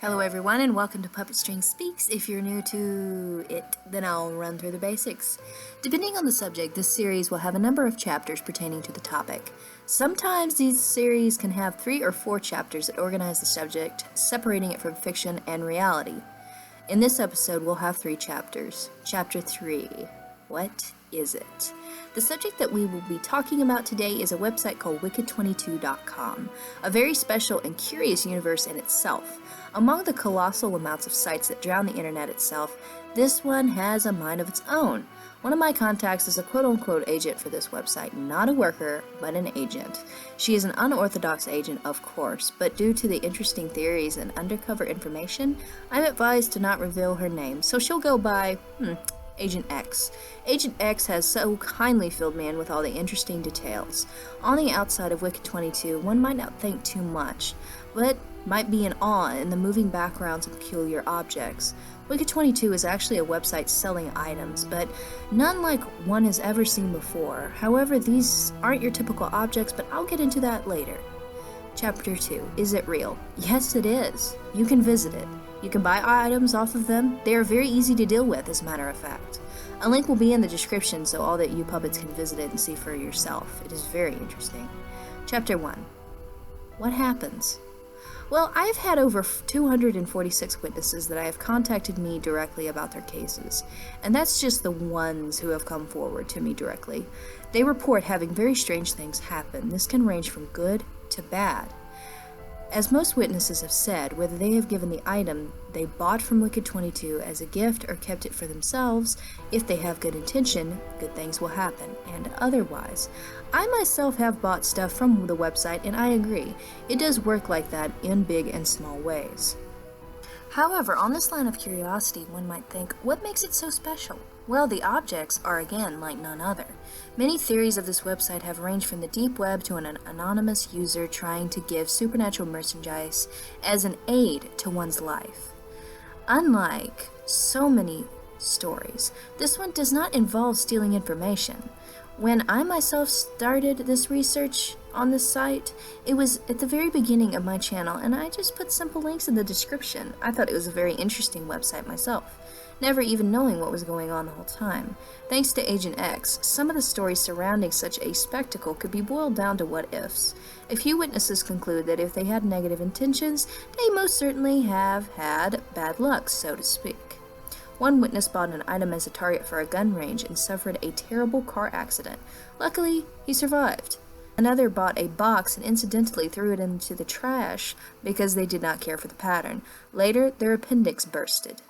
Hello everyone and welcome to Puppet String Speaks. If you're new to it, then I'll run through the basics. Depending on the subject, this series will have a number of chapters pertaining to the topic. Sometimes these series can have 3 or 4 chapters that organize the subject, separating it from fiction and reality. In this episode, we'll have 3 chapters. Chapter 3, What is it? The subject that we will be talking about today is a website called wicked22.com, a very special and curious universe in itself. Among the colossal amounts of sites that drown the internet itself, this one has a mind of its own. One of my contacts is a quote-unquote agent for this website, not a worker, but an agent. She is an unorthodox agent, of course, but due to the interesting theories and undercover information, I'm advised to not reveal her name, so she'll go by, Agent X. Agent X has so kindly filled me in with all the interesting details. On the outside of Wicked22, one might not think too much, but might be in awe in the moving backgrounds and peculiar objects. Wicked22 is actually a website selling items, but none like one has ever seen before. However, these aren't your typical objects, but I'll get into that later. Chapter 2. Is it real? Yes, it is. You can visit it. You can buy items off of them. They are very easy to deal with, as a matter of fact. A link will be in the description so all that you puppets can visit it and see for yourself. It is very interesting. Chapter 1. What happens? Well, I've had over 246 witnesses that I have contacted me directly about their cases, and that's just the ones who have come forward to me directly. They report having very strange things happen. This can range from good to bad. As most witnesses have said, whether they have given the item they bought from Wicked22 as a gift or kept it for themselves, if they have good intention, good things will happen, and otherwise. I myself have bought stuff from the website, and I agree, it does work like that in big and small ways. However, on this line of curiosity, one might think, what makes it so special? Well, the objects are again like none other. Many theories of this website have ranged from the deep web to an anonymous user trying to give supernatural merchandise as an aid to one's life. Unlike so many stories, this one does not involve stealing information. When I myself started this research on this site, it was at the very beginning of my channel, and I just put simple links in the description. I thought it was a very interesting website myself, never even knowing what was going on the whole time. Thanks to Agent X, some of the stories surrounding such a spectacle could be boiled down to what-ifs. A few witnesses conclude that if they had negative intentions, they most certainly have had bad luck, so to speak. One witness bought an item as a target for a gun range and suffered a terrible car accident. Luckily, he survived. Another bought a box and incidentally threw it into the trash because they did not care for the pattern. Later, their appendix bursted.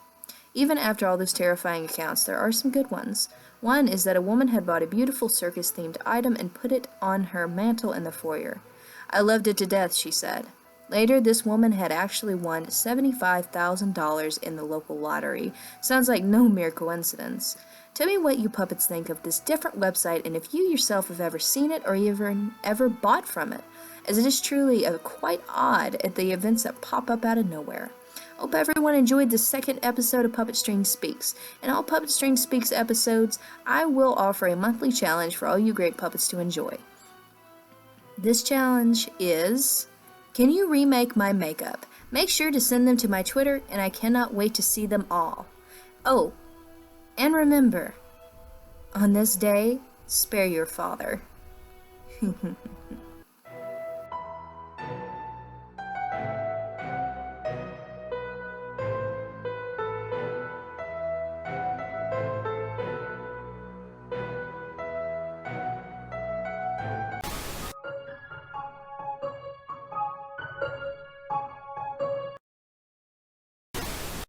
Even after all those terrifying accounts, there are some good ones. One is that a woman had bought a beautiful circus-themed item and put it on her mantle in the foyer. "I loved it to death," she said. Later, this woman had actually won $75,000 in the local lottery. Sounds like no mere coincidence. Tell me what you puppets think of this different website, and if you yourself have ever seen it or even ever bought from it, as it is truly quite odd at the events that pop up out of nowhere. Hope everyone enjoyed the second episode of Puppet String Speaks. In all Puppet String Speaks episodes, I will offer a monthly challenge for all you great puppets to enjoy. This challenge is, can you remake my makeup? Make sure to send them to my Twitter, and I cannot wait to see them all. Oh, and remember, on this day, spare your father.